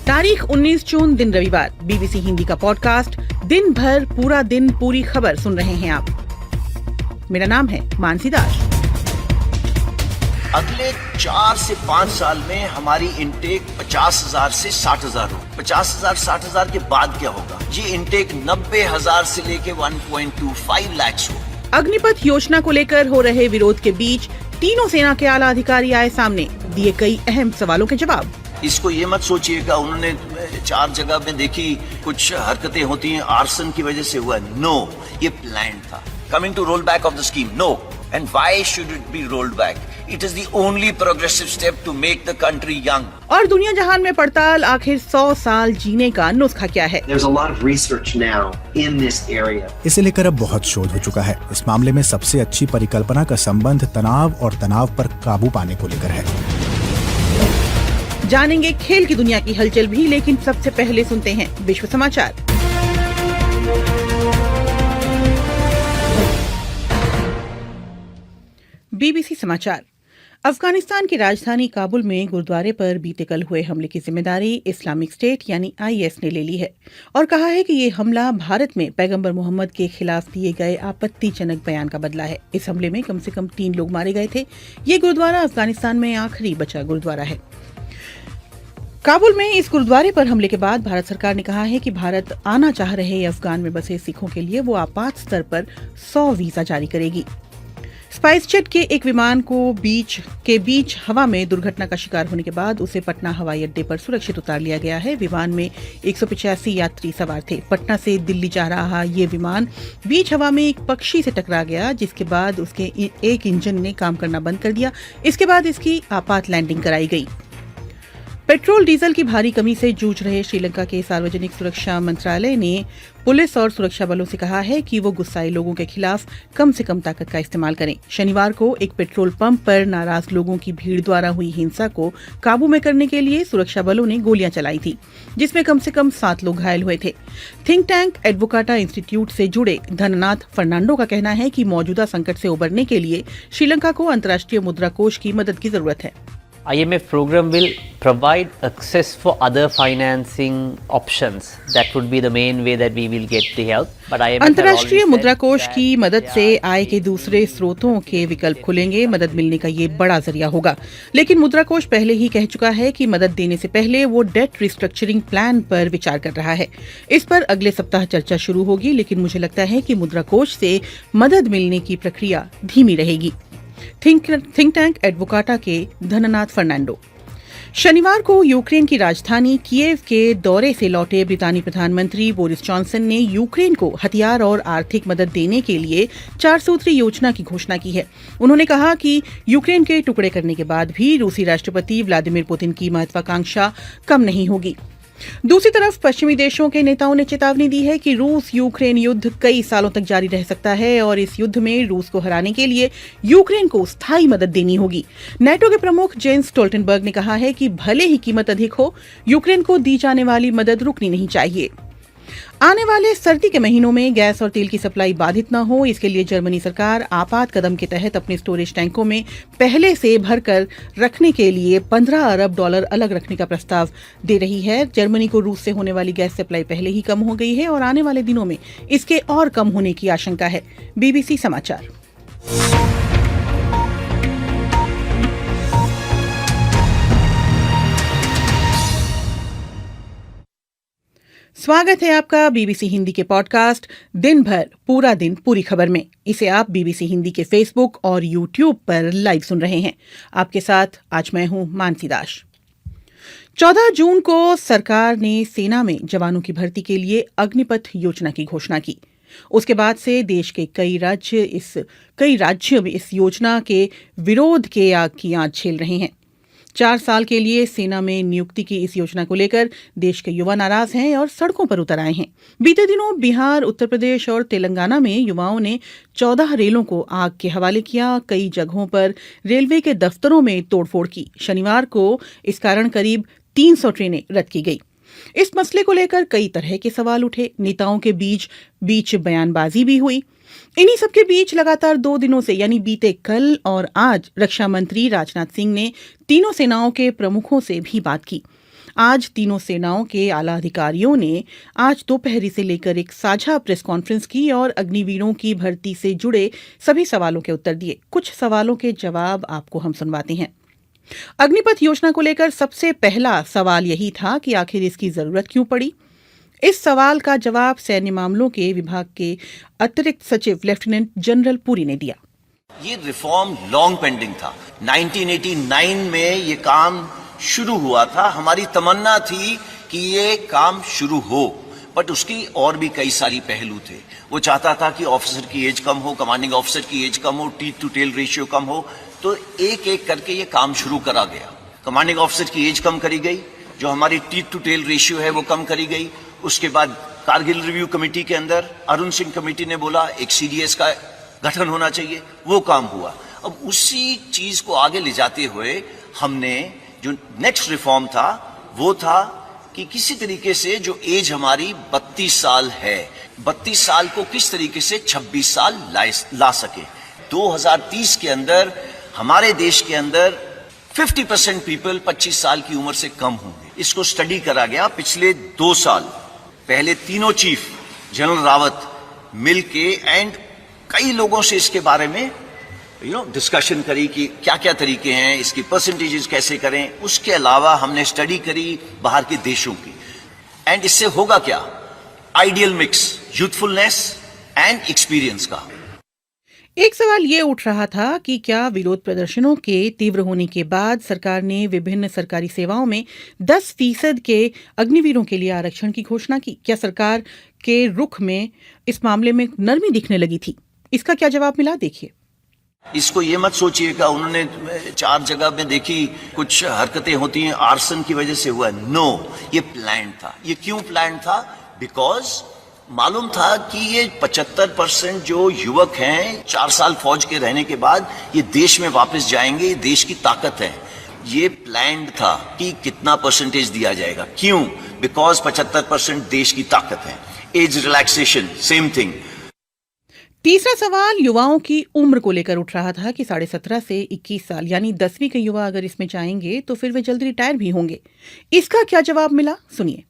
तारीख 19 जून दिन रविवार। बीबीसी हिंदी का पॉडकास्ट दिन भर पूरा दिन पूरी खबर सुन रहे हैं आप। मेरा नाम है मानसी दास। अगले 4 से 5 साल में हमारी इनटेक 50,000 से 60,000 हो। 50,000 60,000 के बाद क्या होगा? ये इनटेक 90,000 से लेके 1.25 लाख हो। अग्निपथ योजना को लेकर हो रहे विरोध के बीच तीनों सेना के आला अधिकारी आए सामने, दिए कई अहम सवालों के जवाब। इसको ये मत सोचिएगा उन्होंने 4 जगह में देखी कुछ हरकतें होती हैं आर्सन की वजह से हुआ। नो, ये प्लान था। Coming to roll back of the scheme, no. And why should it be rolled back? It is the only progressive step to make the country young. और दुनिया जहान में पड़ताल, आखिर 100 साल जीने का नुस्खा क्या है? There's a lot of research now in this area. इसे लेकर अब बहुत शोध हो चुका है। इस मामले में सबसे अच्छी परिकल्पना का संबंध तनाव और तनाव पर काबू पाने को लेकर है। जानेंगे खेल की दुनिया की हलचल भी, लेकिन सबसे पहले सुनते हैं विश्व समाचार। बीबीसी समाचार। अफगानिस्तान की राजधानी काबुल में गुरुद्वारे पर बीते कल हुए हमले की जिम्मेदारी इस्लामिक स्टेट यानी आईएस ने ले ली है और कहा है कि ये हमला भारत में पैगंबर मोहम्मद के खिलाफ दिए गए आपत्तिजनक बयान का बदला है। इस हमले में कम से कम 3 लोग मारे गए थे। ये गुरुद्वारा अफगानिस्तान में आखिरी बचा गुरुद्वारा है। काबुल में इस गुरुद्वारे पर हमले के बाद भारत सरकार ने कहा है कि भारत आना चाह रहे अफगान में बसे सिखों के लिए वो आपात स्तर पर 100 वीजा जारी करेगी। स्पाइसजेट के एक विमान को बीच हवा में दुर्घटना का शिकार होने के बाद उसे पटना हवाई अड्डे पर सुरक्षित उतार लिया गया है। विमान में 185 यात्री सवार थे। पटना से दिल्ली जा रहा ये विमान बीच हवा में एक पक्षी से टकरा गया, जिसके बाद उसके एक इंजन ने काम करना बंद कर दिया। इसके बाद इसकी आपात लैंडिंग कराई गई। पेट्रोल डीजल की भारी कमी से जूझ रहे श्रीलंका के सार्वजनिक सुरक्षा मंत्रालय ने पुलिस और सुरक्षा बलों से कहा है कि वो गुस्साए लोगों के खिलाफ कम से कम ताकत का इस्तेमाल करें। शनिवार को एक पेट्रोल पंप पर नाराज लोगों की भीड़ द्वारा हुई हिंसा को काबू में करने के लिए सुरक्षा बलों ने गोलियां चलाई थी, जिसमें कम से कम 7 लोग घायल हुए थे। थिंक टैंक एडवोकाटा इंस्टीट्यूट से जुड़े धननाथ फर्नांडो का कहना है कि मौजूदा संकट से उबरने के लिए श्रीलंका को अंतर्राष्ट्रीय मुद्रा कोष की मदद की जरूरत है। IMF program will provide access for other financing options. That would be the main way that we will get the help. But IMF अंतर्राष्ट्रीय मुद्रा कोष की मदद से आय के दूसरे स्रोतों के विकल्प खुलेंगे। मदद मिलने का ये बड़ा जरिया होगा। लेकिन मुद्रा कोष पहले ही कह चुका है कि मदद देने से पहले वो डेट रिस्ट्रक्चरिंग प्लान पर विचार कर रहा है। इस पर अगले सप्ताह चर्चा शुरू होगी, लेकिन मुझे लगता है कि मुद्रा कोष से मदद मिलने की प्रक्रिया धीमी रहेगी। थिंक टैंक एडवोकाटा के धननाथ फर्नांडो। शनिवार को यूक्रेन की राजधानी कीव के दौरे से लौटे ब्रितानी प्रधानमंत्री बोरिस जॉनसन ने यूक्रेन को हथियार और आर्थिक मदद देने के लिए 4 सूत्री योजना की घोषणा की है। उन्होंने कहा कि यूक्रेन के टुकड़े करने के बाद भी रूसी राष्ट्रपति व्लादिमीर पुतिन की महत्वाकांक्षा कम नहीं होगी। दूसरी तरफ पश्चिमी देशों के नेताओं ने चेतावनी दी है कि रूस यूक्रेन युद्ध कई सालों तक जारी रह सकता है और इस युद्ध में रूस को हराने के लिए यूक्रेन को स्थायी मदद देनी होगी। नाटो के प्रमुख जेंस स्टोल्टनबर्ग ने कहा है कि भले ही कीमत अधिक हो, यूक्रेन को दी जाने वाली मदद रुकनी नहीं चाहिए। आने वाले सर्दी के महीनों में गैस और तेल की सप्लाई बाधित न हो, इसके लिए जर्मनी सरकार आपात कदम के तहत अपने स्टोरेज टैंकों में पहले से भरकर रखने के लिए $15 अरब अलग रखने का प्रस्ताव दे रही है। जर्मनी को रूस से होने वाली गैस सप्लाई पहले ही कम हो गई है और आने वाले दिनों में इसके और कम होने की आशंका है। बीबीसी समाचार। स्वागत है आपका बीबीसी हिंदी के पॉडकास्ट दिन भर पूरा दिन पूरी खबर में। इसे आप बीबीसी हिंदी के फेसबुक और यूट्यूब पर लाइव सुन रहे हैं। आपके साथ आज मैं हूं मानसी दास। 14 जून को सरकार ने सेना में जवानों की भर्ती के लिए अग्निपथ योजना की घोषणा की। उसके बाद से देश के कई राज्य इस योजना के विरोध के आग की आंच झेल रहे हैं। 4 साल के लिए सेना में नियुक्ति की इस योजना को लेकर देश के युवा नाराज हैं और सड़कों पर उतर आए हैं। बीते दिनों बिहार, उत्तर प्रदेश और तेलंगाना में युवाओं ने 14 रेलों को आग के हवाले किया। कई जगहों पर रेलवे के दफ्तरों में तोड़फोड़ की। शनिवार को इस कारण करीब 300 ट्रेनें रद्द की गई। इस मसले को लेकर कई तरह के सवाल उठे। नेताओं के बीच बयानबाजी भी हुई। इन्हीं सबके बीच लगातार 2 दिनों से यानी बीते कल और आज रक्षा मंत्री राजनाथ सिंह ने तीनों सेनाओं के प्रमुखों से भी बात की। आज तीनों सेनाओं के आला अधिकारियों ने आज दोपहर से लेकर एक साझा प्रेस कॉन्फ्रेंस की और अग्निवीरों की भर्ती से जुड़े सभी सवालों के उत्तर दिए। कुछ सवालों के जवाब आपको हम सुनवाते हैं। अग्निपथ योजना को लेकर सबसे पहला सवाल यही था कि आखिर इसकी जरूरत क्यों पड़ी। इस सवाल का जवाब सैन्य मामलों के विभाग के अतिरिक्त सचिव लेफ्टिनेंट जनरल पुरी ने दिया। ये रिफॉर्म लॉन्ग पेंडिंग था। 1989 में ये काम शुरू हुआ था। हमारी तमन्ना थी कि ये काम शुरू हो, बट उसकी और भी कई सारी पहलू थे। वो चाहता था कि ऑफिसर की एज कम हो, कमांडिंग ऑफिसर की एज कम हो, टीथ टू टेल रेशियो कम हो, तो एक एक करके ये काम शुरू करा गया। कमांडिंग ऑफिसर की एज कम करी गई, जो हमारी टीथ टू टेल रेशियो है वो कम करी गई। उसके बाद कारगिल रिव्यू कमेटी के अंदर अरुण सिंह कमेटी ने बोला एक सीडीएस का गठन होना चाहिए, वो काम हुआ। अब उसी चीज को आगे ले जाते हुए हमने जो नेक्स्ट रिफॉर्म था वो था कि किसी तरीके से जो एज हमारी 32 साल है, 32 साल को किस तरीके से 26 साल ला सके। 2030 के अंदर हमारे देश के अंदर 50% पीपल 25 साल की उम्र से कम होंगे। इसको स्टडी करा गया पिछले 2 साल। पहले तीनों चीफ जनरल रावत मिलके एंड कई लोगों से इसके बारे में डिस्कशन करी कि क्या क्या तरीके हैं, इसकी परसेंटेजेस कैसे करें। उसके अलावा हमने स्टडी करी बाहर के देशों की, एंड इससे होगा क्या, ideal mix youthfulness and experience का। एक सवाल ये उठ रहा था कि क्या विरोध प्रदर्शनों के तीव्र होने के बाद सरकार ने विभिन्न सरकारी सेवाओं में 10% के अग्निवीरों के लिए आरक्षण की घोषणा की। क्या सरकार के रुख में इस मामले में नरमी दिखने लगी थी? इसका क्या जवाब मिला, देखिए। इसको ये मत सोचिएगा उन्होंने 4 जगह में देखी कुछ हरकतें होती हैं आर्सन की वजह से हुआ। नो, ये प्लान था। ये क्यों प्लान था? बिकॉज मालूम था कि ये 75% जो युवक हैं 4 साल फौज के रहने के बाद ये देश में वापस जाएंगे, ये देश की ताकत है। ये प्लान्ड था कि कितना परसेंटेज दिया जाएगा। क्यों? बिकॉज 75% देश की ताकत है। Age relaxation same thing. तीसरा सवाल युवाओं की उम्र को लेकर उठ रहा था कि 17.5 से 21 साल यानी 10वीं के युवा अगर इसमें जाएंगे तो फिर वे जल्दी रिटायर भी होंगे। इसका क्या जवाब मिला, सुनिए।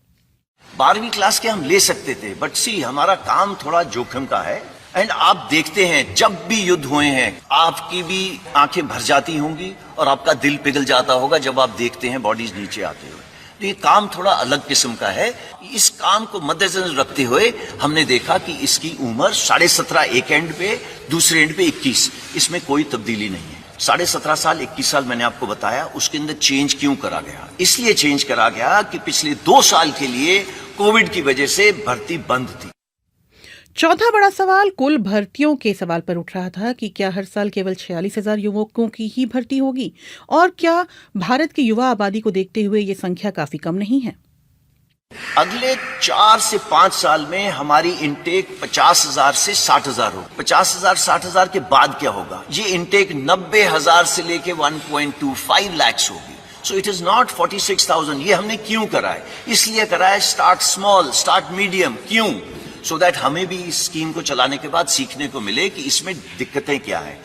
12वीं क्लास के हम ले सकते थे, बट सी हमारा काम थोड़ा जोखिम का है। एंड आप देखते हैं जब भी युद्ध हुए हैं आपकी भी आंखें भर जाती होंगी और आपका दिल पिघल जाता होगा जब आप देखते हैं बॉडीज नीचे आते हुए। तो ये काम थोड़ा अलग किस्म का है। इस काम को मद्देनजर रखते हुए हमने देखा कि इसकी उम्र 17.5 एक एंड पे, दूसरे एंड पे 21, इसमें कोई तब्दीली नहीं है। 17.5 साल 21 साल मैंने आपको बताया। उसके अंदर चेंज क्यों करा गया? इसलिए चेंज करा गया कि पिछले 2 साल के लिए कोविड की वजह से भर्ती बंद थी। चौथा बड़ा सवाल कुल भर्तियों के सवाल पर उठ रहा था कि क्या हर साल केवल 46,000 युवकों की ही भर्ती होगी, और क्या भारत की युवा आबादी को देखते हुए ये संख्या काफी कम नहीं है? अगले 4 से 5 साल में हमारी इनटेक 50,000 से 60,000 होगी। 50,000 60,000 के बाद क्या होगा? ये इनटेक 90,000 से लेके 1.25 लाख होगी। So it is not 46,000। ये हमने क्यों करा है? इसलिए करा है स्टार्ट स्मॉल, स्टार्ट मीडियम। क्यों? सो दैट हमें भी इस स्कीम को चलाने के बाद सीखने को मिले कि इसमें दिक्कतें क्या है।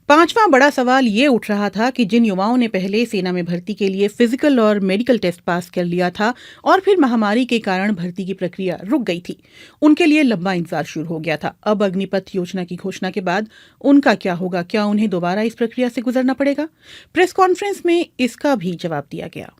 पांचवा बड़ा सवाल ये उठ रहा था कि जिन युवाओं ने पहले सेना में भर्ती के लिए फिजिकल और मेडिकल टेस्ट पास कर लिया था और फिर महामारी के कारण भर्ती की प्रक्रिया रुक गई थी, उनके लिए लंबा इंतजार शुरू हो गया था। अब अग्निपथ योजना की घोषणा के बाद उनका क्या होगा? क्या उन्हें दोबारा इस प्रक्रिया से गुजरना पड़ेगा? प्रेस कॉन्फ्रेंस में इसका भी जवाब दिया गया।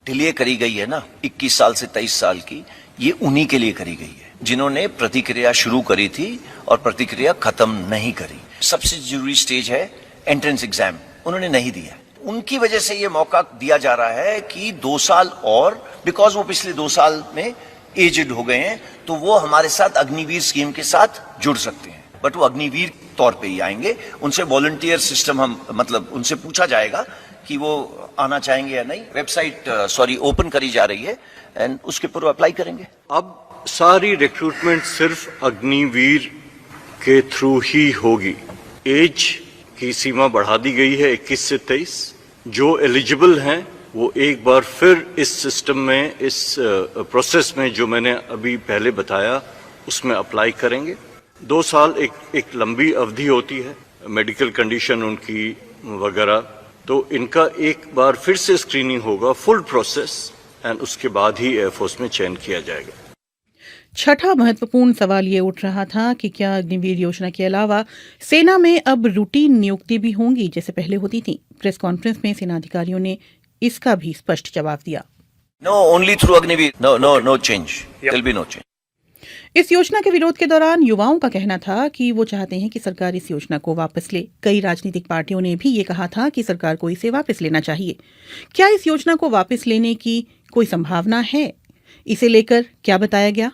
डिले करी गई है ना 21 साल से 23 साल की, ये उन्हीं के लिए करी गई है जिन्होंने प्रतिक्रिया शुरू करी थी और प्रतिक्रिया खत्म नहीं करी। सबसे जरूरी स्टेज है एंट्रेंस एग्जाम, उन्होंने नहीं दिया। उनकी वजह से ये मौका दिया जा रहा है कि 2 साल और, बिकॉज वो पिछले 2 साल में एजेड हो गए हैं, तो वो हमारे साथ अग्निवीर स्कीम के साथ जुड़ सकते हैं। बट वो अग्निवीर तौर पे ही आएंगे। उनसे वॉलंटियर सिस्टम उनसे पूछा जाएगा कि वो आना चाहेंगे या नहीं। वेबसाइट ओपन करी जा रही है एंड उसके ऊपर अप्लाई करेंगे। अब सारी रिक्रूटमेंट सिर्फ अग्निवीर के थ्रू ही होगी। एज की सीमा बढ़ा दी गई है 21 से 23। जो एलिजिबल हैं वो एक बार फिर इस सिस्टम में, इस प्रोसेस में जो मैंने अभी पहले बताया उसमें अप्लाई करेंगे। 2 साल एक लंबी अवधि होती है, मेडिकल कंडीशन उनकी वगैरह, तो इनका एक बार फिर से स्क्रीनिंग होगा, फुल प्रोसेस, एंड उसके बाद ही एयरफोर्स में चयन किया जाएगा। छठा महत्वपूर्ण सवाल ये उठ रहा था कि क्या अग्निवीर योजना के अलावा सेना में अब रूटीन नियुक्ति भी होंगी जैसे पहले होती थी। प्रेस कॉन्फ्रेंस में सेना अधिकारियों ने इसका भी स्पष्ट जवाब दिया। No, only through Agniveer. No change. There'll be no change. इस योजना के विरोध के दौरान युवाओं का कहना था कि वो चाहते हैं कि सरकार इस योजना को वापस ले। कई राजनीतिक पार्टियों ने भी ये कहा था कि सरकार को इसे वापस लेना चाहिए। क्या इस योजना को वापस लेने की कोई संभावना है? इसे लेकर क्या बताया गया?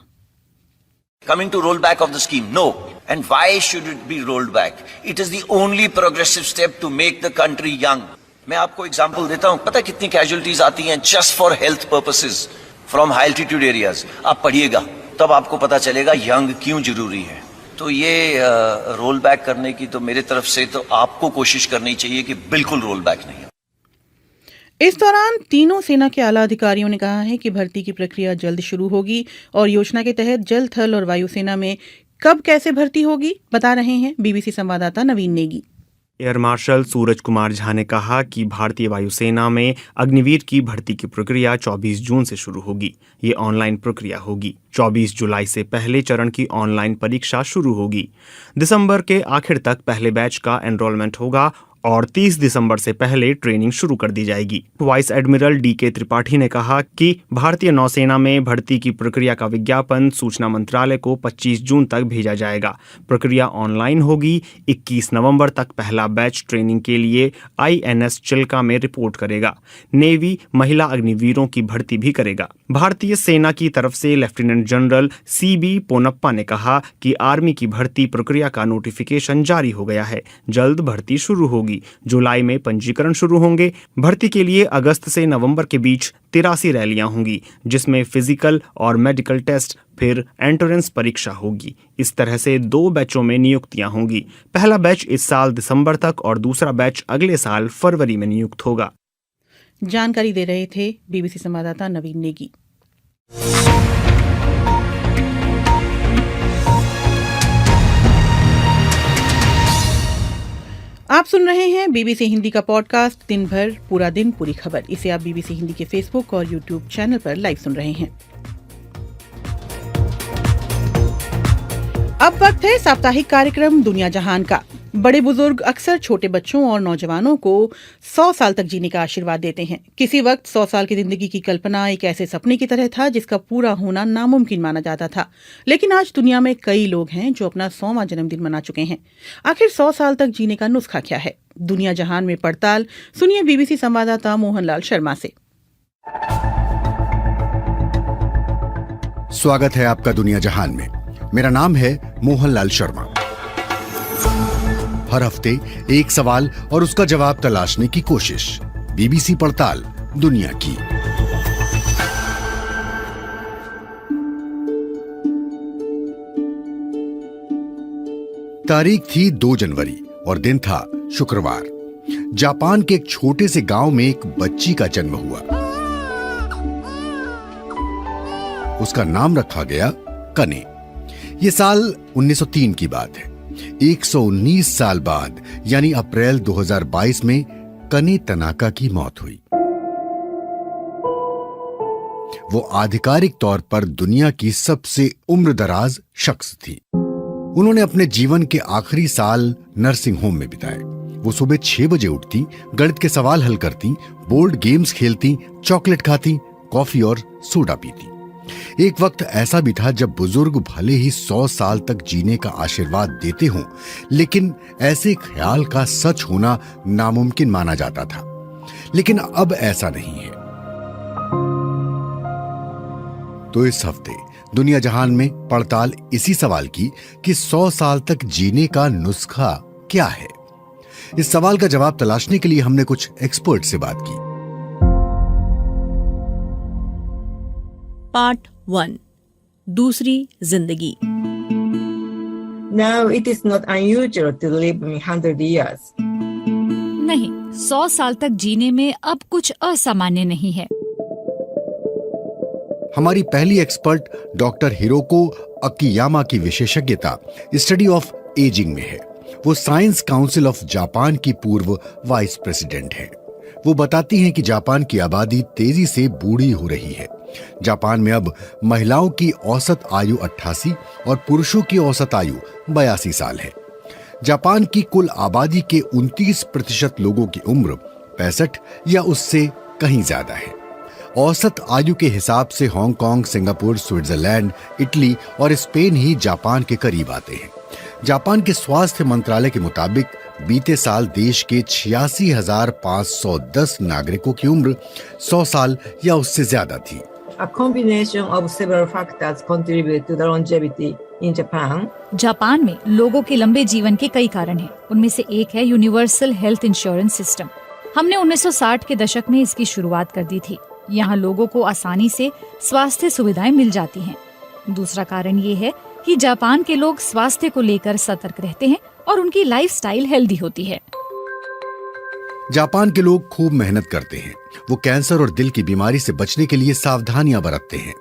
Coming to rollback of the scheme, no. And why should it be rolled back? It is the only progressive step to make the country young. मैं आपको एग्जांपल देता हूं, पता कितनी कैजुअलिटीज आती हैं just for health purposes from high altitude areas. आप पढ़िएगा तब आपको पता चलेगा यंग क्यों जरूरी है। तो ये रोल बैक करने की तो मेरे तरफ से तो आपको कोशिश करनी चाहिए कि बिल्कुल रोल बैक नहीं हो। इस दौरान तीनों सेना के आला अधिकारियों ने कहा है कि भर्ती की प्रक्रिया जल्द शुरू होगी और योजना के तहत जल, थल और वायुसेना में कब कैसे भर्ती होगी बता रहे हैं बीबीसी संवाददाता नवीन नेगी। एयर मार्शल सूरज कुमार झा ने कहा कि भारतीय वायुसेना में अग्निवीर की भर्ती की प्रक्रिया 24 जून से शुरू होगी। ये ऑनलाइन प्रक्रिया होगी। 24 जुलाई से पहले चरण की ऑनलाइन परीक्षा शुरू होगी। दिसंबर के आखिर तक पहले बैच का एनरोलमेंट होगा और 30 दिसंबर से पहले ट्रेनिंग शुरू कर दी जाएगी। वाइस एडमिरल डीके त्रिपाठी ने कहा कि भारतीय नौसेना में भर्ती की प्रक्रिया का विज्ञापन सूचना मंत्रालय को 25 जून तक भेजा जाएगा। प्रक्रिया ऑनलाइन होगी। 21 नवंबर तक पहला बैच ट्रेनिंग के लिए INS चिल्का में रिपोर्ट करेगा। नेवी महिला अग्निवीरों की भर्ती भी करेगा। भारतीय सेना की तरफ से लेफ्टिनेंट जनरल CB पोनप्पा ने कहा कि आर्मी की भर्ती प्रक्रिया का नोटिफिकेशन जारी हो गया है। जल्द भर्ती शुरू होगी। जुलाई में पंजीकरण शुरू होंगे। भर्ती के लिए अगस्त से नवंबर के बीच 83 रैलियां होंगी जिसमें फिजिकल और मेडिकल टेस्ट फिर एंट्रेंस परीक्षा होगी। इस तरह से 2 बैचों में नियुक्तियां होंगी। पहला बैच इस साल दिसंबर तक और दूसरा बैच अगले साल फरवरी में नियुक्त होगा। जानकारी दे रहे थे बीबीसी संवाददाता नवीन नेगी। आप सुन रहे हैं बीबीसी हिंदी का पॉडकास्ट दिन भर पूरा दिन पूरी खबर। इसे आप बीबीसी हिंदी के फेसबुक और यूट्यूब चैनल पर लाइव सुन रहे हैं। अब वक्त है साप्ताहिक कार्यक्रम दुनिया जहान का। बड़े बुजुर्ग अक्सर छोटे बच्चों और नौजवानों को 100 साल तक जीने का आशीर्वाद देते हैं। किसी वक्त 100 साल की जिंदगी की कल्पना एक ऐसे सपने की तरह था जिसका पूरा होना नामुमकिन माना जाता था। लेकिन आज दुनिया में कई लोग हैं जो अपना 100वां जन्मदिन मना चुके हैं। आखिर 100 साल तक जीने का नुस्खा क्या है? दुनिया जहान में पड़ताल सुनिए बीबीसी संवाददाता मोहनलाल शर्मा से। स्वागत है आपका दुनिया जहान में। मेरा नाम है मोहनलाल शर्मा। हर हफ्ते एक सवाल और उसका जवाब तलाशने की कोशिश। बीबीसी पड़ताल दुनिया की। तारीख थी 2 जनवरी और दिन था शुक्रवार। जापान के एक छोटे से गांव में एक बच्ची का जन्म हुआ। उसका नाम रखा गया कने। ये साल 1903 की बात है। 119 साल बाद यानी अप्रैल 2022 में कने तनाका की मौत हुई। वो आधिकारिक तौर पर दुनिया की सबसे उम्रदराज शख्स थी। उन्होंने अपने जीवन के आखिरी साल नर्सिंग होम में बिताए। वो सुबह 6 बजे उठती, गणित के सवाल हल करती, बोर्ड गेम्स खेलती, चॉकलेट खाती, कॉफी और सोडा पीती। एक वक्त ऐसा भी था जब बुजुर्ग भले ही 100 साल तक जीने का आशीर्वाद देते हों, लेकिन ऐसे ख्याल का सच होना नामुमकिन माना जाता था। लेकिन अब ऐसा नहीं है। तो इस हफ्ते दुनिया जहान में पड़ताल इसी सवाल की कि 100 साल तक जीने का नुस्खा क्या है। इस सवाल का जवाब तलाशने के लिए हमने कुछ एक्सपर्ट से बात की। पार्ट 1 दूसरी जिंदगी। Now it is not unusual to live 100 years. नहीं, 100 साल तक जीने में अब कुछ असामान्य नहीं है। हमारी पहली एक्सपर्ट डॉक्टर हिरोको अकियामा की विशेषज्ञता स्टडी ऑफ एजिंग में है। वो साइंस काउंसिल ऑफ जापान की पूर्व वाइस प्रेसिडेंट है। वो बताती हैं कि जापान की आबादी तेजी से बूढ़ी हो रही है। जापान में अब महिलाओं की औसत आयु 88 और पुरुषों की औसत आयु 82 साल है। जापान की कुल आबादी के 29% लोगों की उम्र 65 या उससे कहीं ज्यादा है। औसत आयु के हिसाब से हांगकांग, सिंगापुर, स्विट्जरलैंड, इटली और स्पेन ही जापान के करीब आते हैं। जापान के स्वास्थ्य मंत्रालय के मुताबिक बीते साल देश के 86,510 नागरिकों की उम्र 100 साल या उससे ज्यादा थी। A combination of several factors contribute to the longevity in Japan. Japan में लोगों के लंबे जीवन के कई कारण हैं। उनमें से एक है यूनिवर्सल हेल्थ इंश्योरेंस सिस्टम। हमने 1960 के दशक में इसकी शुरुआत कर दी थी। यहाँ लोगों को आसानी से स्वास्थ्य सुविधाएं मिल जाती हैं। दूसरा कारण ये है कि जापान के लोग स्वास्थ्य को लेकर सतर्क रहते हैं और उनकी लाइफस्टाइल हेल्दी होती है। जापान के लोग खूब मेहनत करते हैं। वो कैंसर और दिल की बीमारी से बचने के लिए सावधानियां बरतते हैं।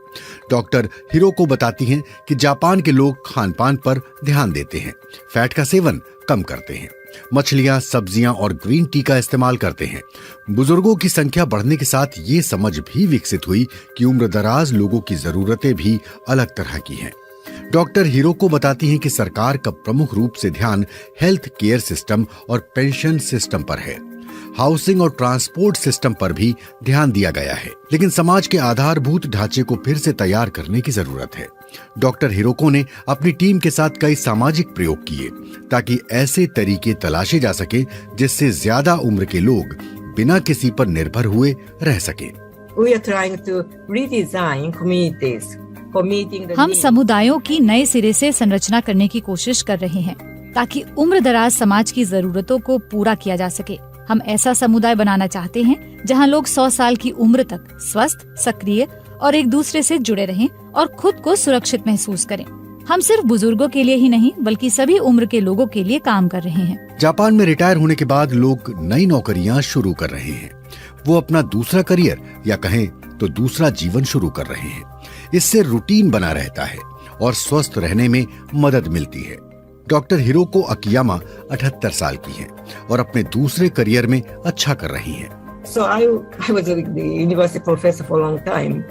डॉक्टर हिरोको बताती हैं कि जापान के लोग खान पान पर ध्यान देते हैं, फैट का सेवन कम करते हैं, मछलियां, सब्जियां और ग्रीन टी का इस्तेमाल करते हैं। बुजुर्गों की संख्या बढ़ने के साथ ये समझ भी विकसित हुई कि उम्रदराज लोगों की जरूरतें भी अलग तरह की हैं। डॉक्टर हिरोको बताती हैं कि सरकार का प्रमुख रूप से ध्यान हेल्थ केयर सिस्टम और पेंशन सिस्टम पर है। हाउसिंग और ट्रांसपोर्ट सिस्टम पर भी ध्यान दिया गया है, लेकिन समाज के आधारभूत ढांचे को फिर से तैयार करने की जरूरत है। डॉक्टर हिरोको ने अपनी टीम के साथ कई सामाजिक प्रयोग किए ताकि ऐसे तरीके तलाशे जा सके जिससे ज्यादा उम्र के लोग बिना किसी पर निर्भर हुए रह सके। We are trying to redesign communities for meeting the हम needs. समुदायों की नए सिरे से संरचना करने की कोशिश कर रहे हैं ताकि उम्रदराज समाज की जरूरतों को पूरा किया जा सके। हम ऐसा समुदाय बनाना चाहते हैं जहां लोग 100 साल की उम्र तक स्वस्थ, सक्रिय और एक दूसरे से जुड़े रहें और खुद को सुरक्षित महसूस करें। हम सिर्फ बुजुर्गों के लिए ही नहीं बल्कि सभी उम्र के लोगों के लिए काम कर रहे हैं। जापान में रिटायर होने के बाद लोग नई नौकरियां शुरू कर रहे हैं। वो अपना दूसरा करियर या कहें तो दूसरा जीवन शुरू कर रहे हैं। इससे रूटीन बना रहता है और स्वस्थ रहने में मदद मिलती है। डॉक्टर हिरोको अकियामा 78 साल की हैं और अपने दूसरे करियर में अच्छा कर रही हैं। So I was the university professor for a long time.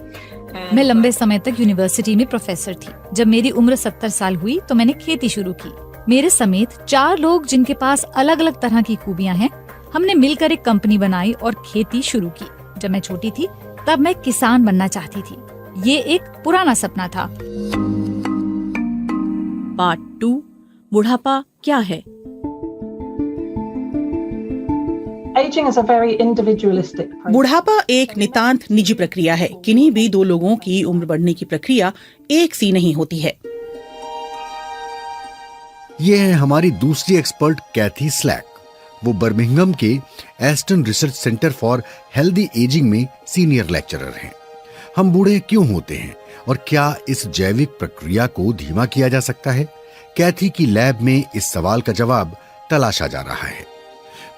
मैं लंबे समय तक यूनिवर्सिटी में प्रोफेसर थी। जब मेरी उम्र 70 साल हुई तो मैंने खेती शुरू की। मेरे समेत 4 लोग जिनके पास अलग अलग तरह की खूबियां हैं, हमने मिलकर एक कंपनी बनाई और खेती शुरू की। जब मैं छोटी थी तब मैं किसान बनना चाहती थी। ये एक पुराना सपना था। पार्ट 2 बुढ़ापा क्या है? Aging is a very individualistic process. बुढ़ापा एक नितांत निजी प्रक्रिया है। किन्हीं भी 2 लोगों की उम्र बढ़ने की प्रक्रिया एक सी नहीं होती है। ये है हमारी दूसरी एक्सपर्ट कैथी स्लैक। वो बर्मिंघम के Aston research centre for healthy ageing में सीनियर लेक्चरर हैं। हम बूढ़े क्यों होते हैं और क्या इस जैविक प्रक्रिया को धीमा किया जा सकता है? कैथी की लैब में इस सवाल का जवाब तलाशा जा रहा है।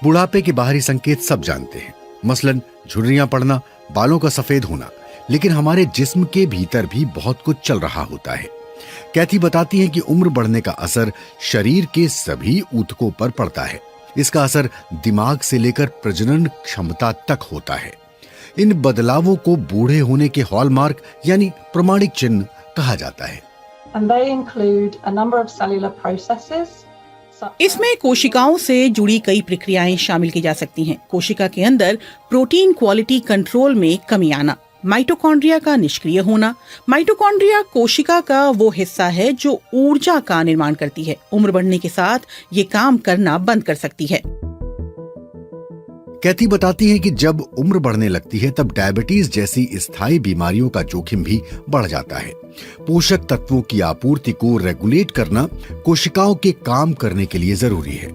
बुढ़ापे के बाहरी संकेत सब जानते हैं, मसलन झुर्रियां पड़ना, बालों का सफेद होना, लेकिन हमारे जिस्म के भीतर भी बहुत कुछ चल रहा होता है। कैथी बताती हैं कि उम्र बढ़ने का असर शरीर के सभी ऊतकों पर पड़ता है। इसका असर दिमाग से लेकर प्रजनन क्षमता तक होता है। इन बदलावों को बूढ़े होने के हॉलमार्क यानी प्रमाणिक चिन्ह कहा जाता है। And they include a number of cellular processes. इसमें कोशिकाओं से जुड़ी कई प्रक्रियाएं शामिल की जा सकती हैं। कोशिका के अंदर प्रोटीन क्वालिटी कंट्रोल में कमी आना, माइटोकॉन्ड्रिया का निष्क्रिय होना। माइटोकॉन्ड्रिया कोशिका का वो हिस्सा है जो ऊर्जा का निर्माण करती है। उम्र बढ़ने के साथ ये काम करना बंद कर सकती है। कैथी बताती हैं कि जब उम्र बढ़ने लगती है तब डायबिटीज जैसी स्थायी बीमारियों का जोखिम भी बढ़ जाता है। पोषक तत्वों की आपूर्ति को रेगुलेट करना कोशिकाओं के काम करने के लिए जरूरी है।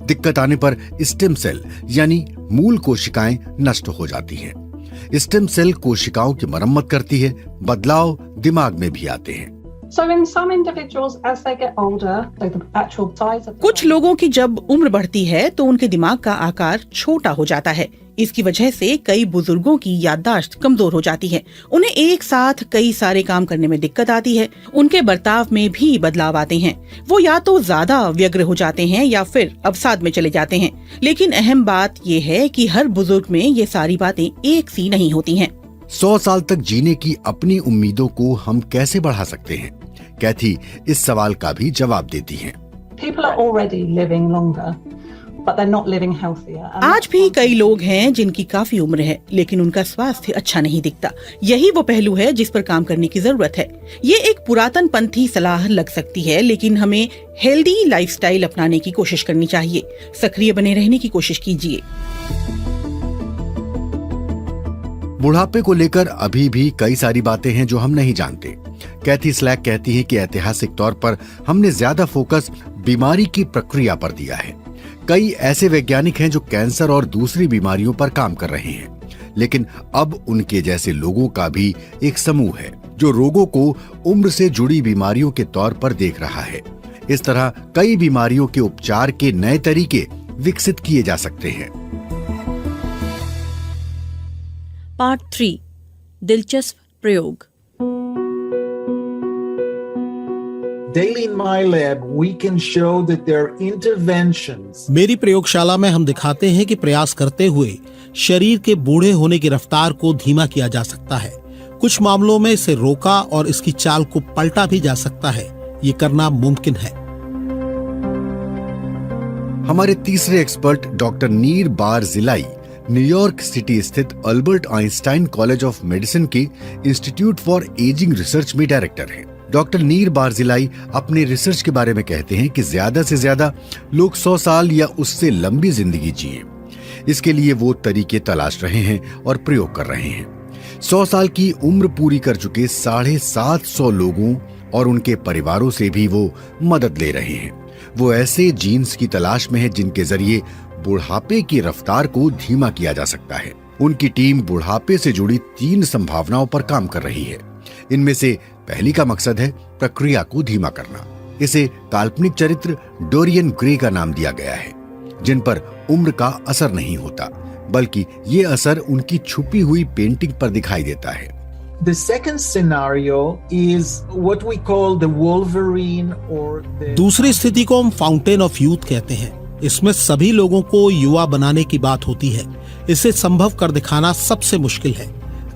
दिक्कत आने पर स्टेम सेल यानी मूल कोशिकाएं नष्ट हो जाती हैं। स्टेम सेल कोशिकाओं की मरम्मत करती है। बदलाव दिमाग में भी आते हैं। So in some individuals, as they get older, the actual size of कुछ लोगों की जब उम्र बढ़ती है तो उनके दिमाग का आकार छोटा हो जाता है। इसकी वजह से कई बुजुर्गों की याददाश्त कमजोर हो जाती है। उन्हें एक साथ कई सारे काम करने में दिक्कत आती है। उनके बर्ताव में भी बदलाव आते हैं। वो या तो ज्यादा व्यग्र हो जाते हैं या फिर अवसाद में चले जाते हैं। लेकिन अहम बात ये है कि हर बुजुर्ग में ये सारी बातें एक सी नहीं होती हैं। 100 साल तक जीने की अपनी उम्मीदों को हम कैसे बढ़ा सकते हैं? कैथी इस सवाल का भी जवाब देती हैं। people are already living longer, but they're not living healthier. आज भी कई लोग हैं जिनकी काफी उम्र है लेकिन उनका स्वास्थ्य अच्छा नहीं दिखता। यही वो पहलू है जिस पर काम करने की जरूरत है। ये एक पुरातन पंथी सलाह लग सकती है लेकिन हमें हेल्दी लाइफस्टाइल अपनाने की कोशिश करनी चाहिए। सक्रिय बने रहने की कोशिश कीजिए। बुढ़ापे को लेकर अभी भी कई सारी बातें हैं जो हम नहीं जानते। कैथी स्लैक कहती है कि ऐतिहासिक तौर पर हमने ज्यादा फोकस बीमारी की प्रक्रिया पर दिया है। कई ऐसे वैज्ञानिक हैं जो कैंसर और दूसरी बीमारियों पर काम कर रहे हैं, लेकिन अब उनके जैसे लोगों का भी एक समूह है जो रोगों को उम्र से जुड़ी बीमारियों के तौर पर देख रहा है। इस तरह कई बीमारियों के उपचार के नए तरीके विकसित किए जा सकते हैं। पार्ट 3 दिलचस्प प्रयोग। Daily in my lab, we can show that there are interventions. मेरी प्रयोगशाला में हम दिखाते हैं कि प्रयास करते हुए शरीर के बूढ़े होने की रफ्तार को धीमा किया जा सकता है। कुछ मामलों में इसे रोका और इसकी चाल को पलटा भी जा सकता है। ये करना मुमकिन है। हमारे तीसरे एक्सपर्ट डॉक्टर नीर बारजिलाई न्यूयॉर्क सिटी स्थित Albert Einstein college of medicine के इंस्टीट्यूट फॉर एजिंग रिसर्च में डायरेक्टर हैं। डॉक्टर नीर बारजिलाई अपने रिसर्च के बारे में कहते हैं कि ज्यादा से ज्यादा लोग 100 साल या उससे लंबी जिंदगी जिए। इसके लिए वो तरीके तलाश रहे हैं और प्रयोग कर रहे हैं। 100 साल की उम्र पूरी कर चुके 750 लोगों और उनके परिवारों से भी वो मदद ले रहे हैं। वो ऐसे जीन्स की तलाश में है जिनके जरिए बुढ़ापे की रफ्तार को धीमा किया जा सकता है। उनकी टीम बुढ़ापे से जुड़ी 3 संभावनाओं पर काम कर रही है। इनमें से पहली का मकसद है प्रक्रिया को धीमा करना। इसे काल्पनिक चरित्र डोरियन ग्रे का नाम दिया गया है, जिन पर उम्र का असर नहीं होता, बल्कि ये असर उनकी छुपी हुई पेंटिंग पर दिखाई देता है। The second scenario is what we call the Wolverine or the... दूसरी स्थिति को हम फाउंटेन ऑफ यूथ कहते हैं। इसमें सभी लोगों को युवा बनाने की बात होती है। इसे संभव कर दिखाना सबसे मुश्किल है।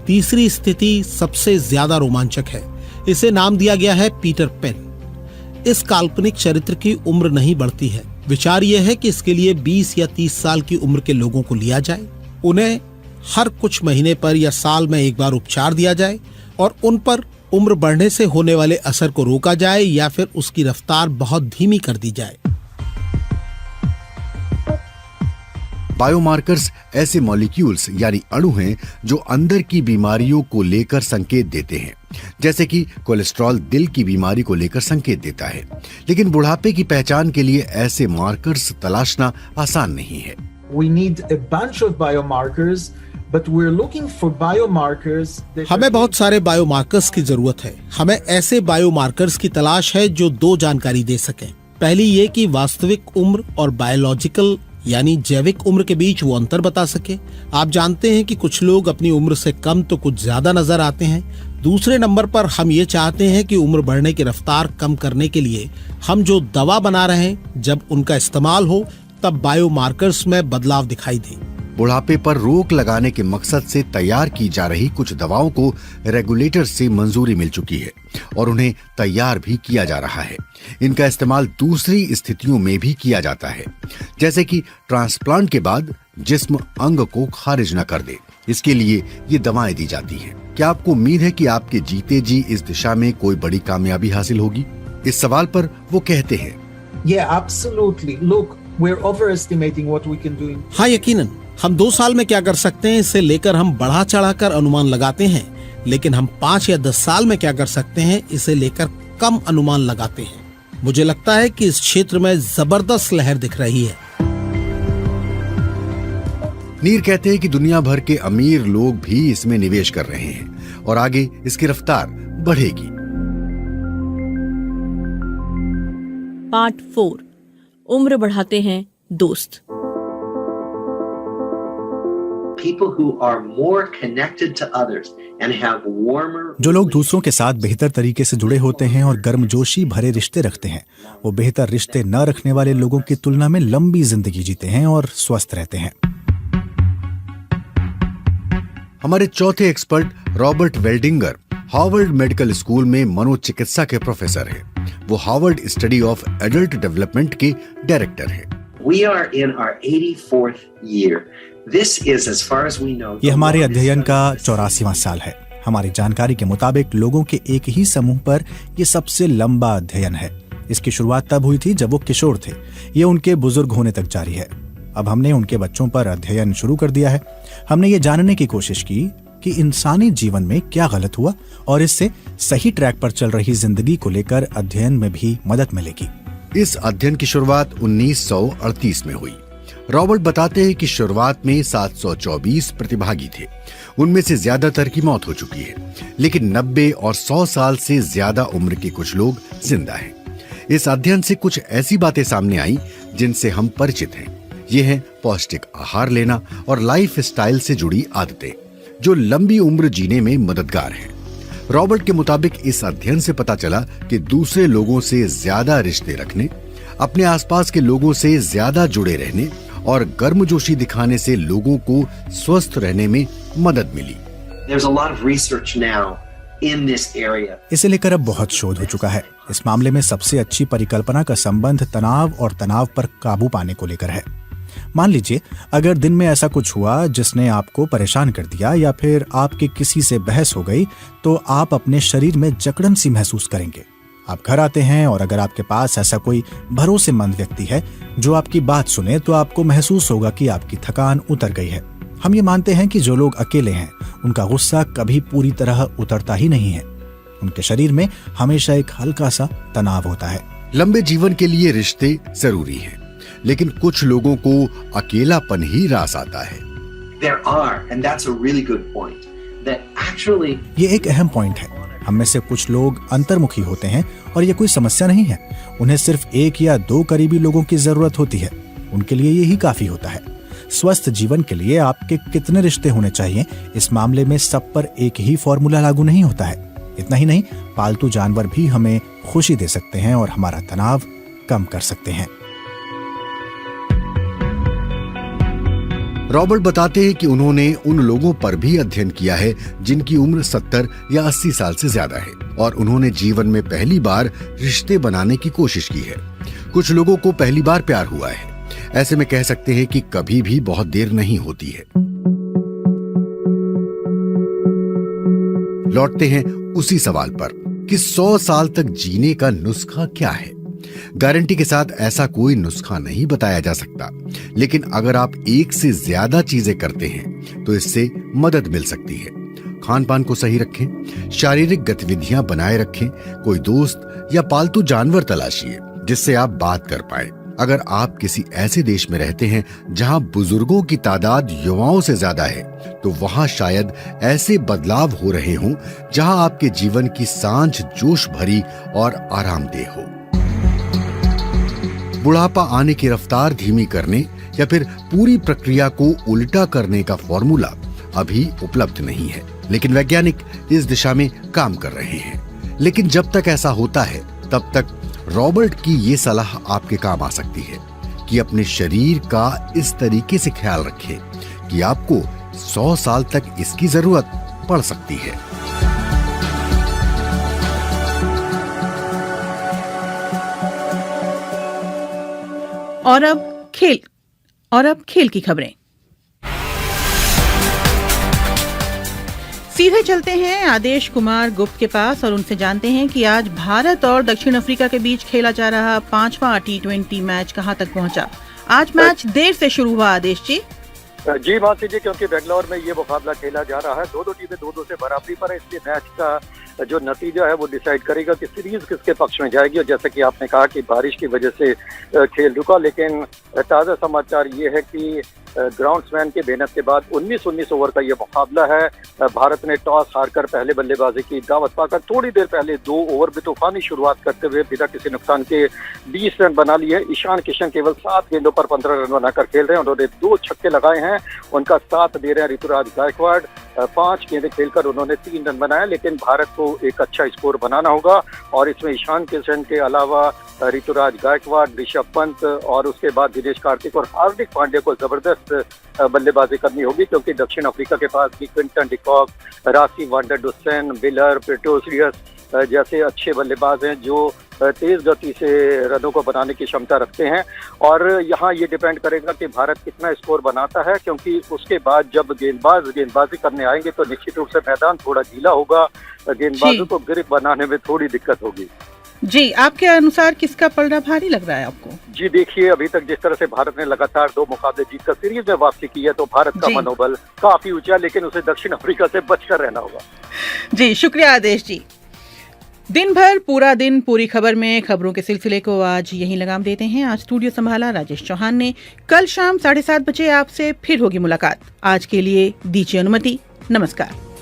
तीसरी स्थिति सबसे ज्यादा रोमांचक है। इसे नाम दिया गया है पीटर पेन। इस काल्पनिक चरित्र की उम्र नहीं बढ़ती है। विचार यह है कि इसके लिए 20 या 30 साल की उम्र के लोगों को लिया जाए, उन्हें हर कुछ महीने पर या साल में एक बार उपचार दिया जाए और उन पर उम्र बढ़ने से होने वाले असर को रोका जाए या फिर उसकी रफ्तार बहुत धीमी कर दी जाए। बायोमार्कर्स ऐसे मॉलिक्यूल्स यानी अणु हैं जो अंदर की बीमारियों को लेकर संकेत देते हैं, जैसे कि कोलेस्ट्रॉल दिल की बीमारी को लेकर संकेत देता है। लेकिन बुढ़ापे की पहचान के लिए ऐसे मार्कर्स तलाशना आसान नहीं है। We need a bunch of biomarkers, but we're looking for biomarkers that... हमें बहुत सारे बायोमार्कर्स की जरूरत है। हमें ऐसे बायोमार्कर्स की तलाश है जो 2 जानकारी दे सकें। पहली ये कि वास्तविक उम्र और बायोलॉजिकल यानी जैविक उम्र के बीच वो अंतर बता सके। आप जानते हैं कि कुछ लोग अपनी उम्र से कम तो कुछ ज्यादा नजर आते हैं। दूसरे नंबर पर हम ये चाहते हैं कि उम्र बढ़ने की रफ्तार कम करने के लिए हम जो दवा बना रहे हैं, जब उनका इस्तेमाल हो तब बायोमार्कर्स में बदलाव दिखाई दे। बुढ़ापे पर रोक लगाने के मकसद से तैयार की जा रही कुछ दवाओं को रेगुलेटर से मंजूरी मिल चुकी है और उन्हें तैयार भी किया जा रहा है। इनका इस्तेमाल दूसरी स्थितियों में भी किया जाता है, जैसे कि ट्रांसप्लांट के बाद जिस्म अंग को खारिज न कर दे। इसके लिए ये दवाएं दी जाती हैं। क्या आपको उम्मीद है कि आपके जीते जी इस दिशा में कोई बड़ी कामयाबी हासिल होगी? इस सवाल पर वो कहते हैं, Yeah, absolutely. Look, we're overestimating what we can do. हाँ, यकीनन हम 2 साल में क्या कर सकते हैं इसे लेकर हम बढ़ा चढ़ाकर अनुमान लगाते हैं, लेकिन हम 5 या 10 साल में क्या कर सकते हैं इसे लेकर कम अनुमान लगाते हैं। मुझे लगता है कि इस क्षेत्र में जबरदस्त लहर दिख रही है। नीर कहते हैं कि दुनिया भर के अमीर लोग भी इसमें निवेश कर रहे हैं और आगे इसकी रफ्तार बढ़ेगी। पार्ट 4 उम्र बढ़ाते हैं दोस्त। People who are more connected to others and have warmer. जो लोग दूसरों के साथ बेहतर तरीके से जुड़े होते हैं और गर्मजोशी भरे रिश्ते रखते हैं, वो बेहतर रिश्ते न रखने वाले लोगों की तुलना में लंबी जिंदगी जीते हैं और स्वस्थ रहते हैं। हमारे चौथे expert Robert Waldinger Harvard medical school में मनोचिकित्सा के प्रोफेसर हैं। वो Harvard study of adult development के डायरेक्टर हैं। We are in our 84th year. This is, as far as we know, ये हमारे अध्ययन का 84वां साल है। हमारी जानकारी के मुताबिक लोगों के एक ही समूह पर ये सबसे लंबा अध्ययन है। इसकी शुरुआत तब हुई थी जब वो किशोर थे। ये उनके बुजुर्ग होने तक जारी है। अब हमने उनके बच्चों पर अध्ययन शुरू कर दिया है। हमने ये जानने की कोशिश की कि इंसानी जीवन में क्या गलत हुआ और इससे सही ट्रैक पर चल रही जिंदगी को लेकर अध्ययन में भी मदद मिलेगी। इस अध्ययन की शुरुआत 1938 में हुई। रॉबर्ट बताते हैं कि शुरुआत में 724 प्रतिभागी थे। उनमें से ज्यादातर की मौत हो चुकी है, लेकिन 90 और 100 साल से ज्यादा उम्र के कुछ लोग जिंदा हैं। इस अध्ययन से कुछ ऐसी बातें सामने आई जिनसे हम परिचित हैं। ये हैं पौष्टिक आहार लेना और लाइफ स्टाइल से जुड़ी आदतें, जो लंबी उम्र जीने में मददगार हैं। रॉबर्ट के मुताबिक इस अध्ययन से पता चला कि दूसरे लोगों से ज्यादा रिश्ते रखने, अपने आसपास के लोगों से ज्यादा जुड़े रहने और गर्मजोशी दिखाने से लोगों को स्वस्थ रहने में मदद मिली। There's a lot of research now in this area. इसे लेकर अब बहुत शोध हो चुका है। इस मामले में सबसे अच्छी परिकल्पना का संबंध तनाव और तनाव पर काबू पाने को लेकर है। मान लीजिए अगर दिन में ऐसा कुछ हुआ जिसने आपको परेशान कर दिया या फिर आपके किसी से बहस हो गई, तो आप अपने शरीर में जकड़न सी महसूस करेंगे। आप घर आते हैं और अगर आपके पास ऐसा कोई भरोसेमंद व्यक्ति है जो आपकी बात सुने, तो आपको महसूस होगा कि आपकी थकान उतर गई है। हम ये मानते हैं कि जो लोग अकेले हैं उनका गुस्सा कभी पूरी तरह उतरता ही नहीं है। उनके शरीर में हमेशा एक हल्का सा तनाव होता है। लंबे जीवन के लिए रिश्ते जरूरी हैं, लेकिन कुछ लोगों को अकेलापन ही रास आता है। There are, and that's a really good point, that actually ये एक अहम पॉइंट है। हम में से कुछ लोग अंतर्मुखी होते हैं और ये कोई समस्या नहीं है। उन्हें सिर्फ 1 या 2 करीबी लोगों की जरूरत होती है। उनके लिए यही काफी होता है। स्वस्थ जीवन के लिए आपके कितने रिश्ते होने चाहिए, इस मामले में सब पर एक ही फॉर्मूला लागू नहीं होता है। इतना ही नहीं, पालतू जानवर भी हमें खुशी दे सकते हैं और हमारा तनाव कम कर सकते हैं। रॉबर्ट बताते हैं कि उन्होंने उन लोगों पर भी अध्ययन किया है जिनकी उम्र 70 या 80 साल से ज्यादा है और उन्होंने जीवन में पहली बार रिश्ते बनाने की कोशिश की है। कुछ लोगों को पहली बार प्यार हुआ है। ऐसे में कह सकते हैं कि कभी भी बहुत देर नहीं होती है। लौटते हैं उसी सवाल पर कि 100 साल तक जीने का नुस्खा क्या है। गारंटी के साथ ऐसा कोई नुस्खा नहीं बताया जा सकता, लेकिन अगर आप एक से ज्यादा चीजें करते हैं तो इससे मदद मिल सकती है। खान पान को सही रखें, शारीरिक गतिविधियां बनाए रखें, कोई दोस्त या पालतू जानवर तलाशिए जिससे आप बात कर पाए। अगर आप किसी ऐसे देश में रहते हैं जहां बुजुर्गों की तादाद युवाओं से ज्यादा है, तो वहां शायद ऐसे बदलाव हो रहे हों जहां आपके जीवन की सांझ जोश भरी और आरामदेह हो। बुढ़ापा आने की रफ्तार धीमी करने या फिर पूरी प्रक्रिया को उल्टा करने का फॉर्मूला अभी उपलब्ध नहीं है, लेकिन वैज्ञानिक इस दिशा में काम कर रहे हैं। लेकिन जब तक ऐसा होता है, तब तक रॉबर्ट की ये सलाह आपके काम आ सकती है कि अपने शरीर का इस तरीके से ख्याल रखें कि आपको 100 साल तक इसकी जरूरत पड़ सकती है। और अब खेल की खबरें। सीधे चलते हैं आदेश कुमार गुप्त के पास और उनसे जानते हैं कि आज भारत और दक्षिण अफ्रीका के बीच खेला जा रहा 5वां T20 मैच कहां तक पहुंचा। आज मैच देर से शुरू हुआ आदेश जी। जी मानसी जी, क्योंकि बेंगलोर में ये मुकाबला खेला जा रहा है, दोनों टीमें 2-2 से बराबरी पर है, इसलिए मैच का जो नतीजा है वो डिसाइड करेगा कि सीरीज किसके पक्ष में जाएगी। और जैसा कि आपने कहा कि बारिश की वजह से खेल रुका, लेकिन ताज़ा समाचार ये है कि ग्राउंड्समैन के मेहनत के बाद 19 ओवर का ये मुकाबला है। भारत ने टॉस हारकर पहले बल्लेबाजी की दावत पाकर थोड़ी देर पहले 2 ओवर में तूफानी शुरुआत करते हुए बिना किसी नुकसान के 20 रन बना लिए। ईशान किशन केवल 7 गेंदों पर 15 रन बनाकर खेल रहे हैं। उन्होंने 2 छक्के लगाए हैं, उनका साथ दे रहे हैं ऋतुराज गायकवाड़। 5 गेंदें खेलकर उन्होंने 3 रन बनाए, लेकिन भारत को एक अच्छा स्कोर बनाना होगा और इसमें ईशान किशन के अलावा ऋतुराज गायकवाड़, ऋषभ पंत और उसके बाद दिनेश कार्तिक और हार्दिक पांड्या को जबरदस्त बल्लेबाजी करनी होगी, क्योंकि दक्षिण अफ्रीका के पास भी क्विंटन डिकॉक, रासी वांडर डुसेन, बिलर, पेट्रोसियस जैसे अच्छे बल्लेबाज हैं जो तेज गति से रनों को बनाने की क्षमता रखते हैं। और यहाँ ये डिपेंड करेगा कि भारत कितना स्कोर बनाता है, क्योंकि उसके बाद जब गेंदबाजी करने आएंगे तो निश्चित रूप से मैदान थोड़ा ढीला होगा, गेंदबाजों को ग्रिप बनाने में थोड़ी दिक्कत होगी। जी, आपके अनुसार किसका पलड़ा भारी लग रहा है आपको? जी देखिए, अभी तक जिस तरह से भारत ने लगातार 2 मुकाबले जीतकर सीरीज में वापसी की है, तो भारत का मनोबल काफी ऊंचा है, लेकिन उसे दक्षिण अफ्रीका से बचकर रहना होगा। जी, शुक्रिया आदेश जी। दिन भर पूरा दिन पूरी खबर में खबरों के सिलसिले को आज यहीं लगाम देते हैं। आज स्टूडियो संभाला राजेश चौहान ने। कल शाम 7:30 बजे आपसे फिर होगी मुलाकात। आज के लिए दीजिए अनुमति। नमस्कार।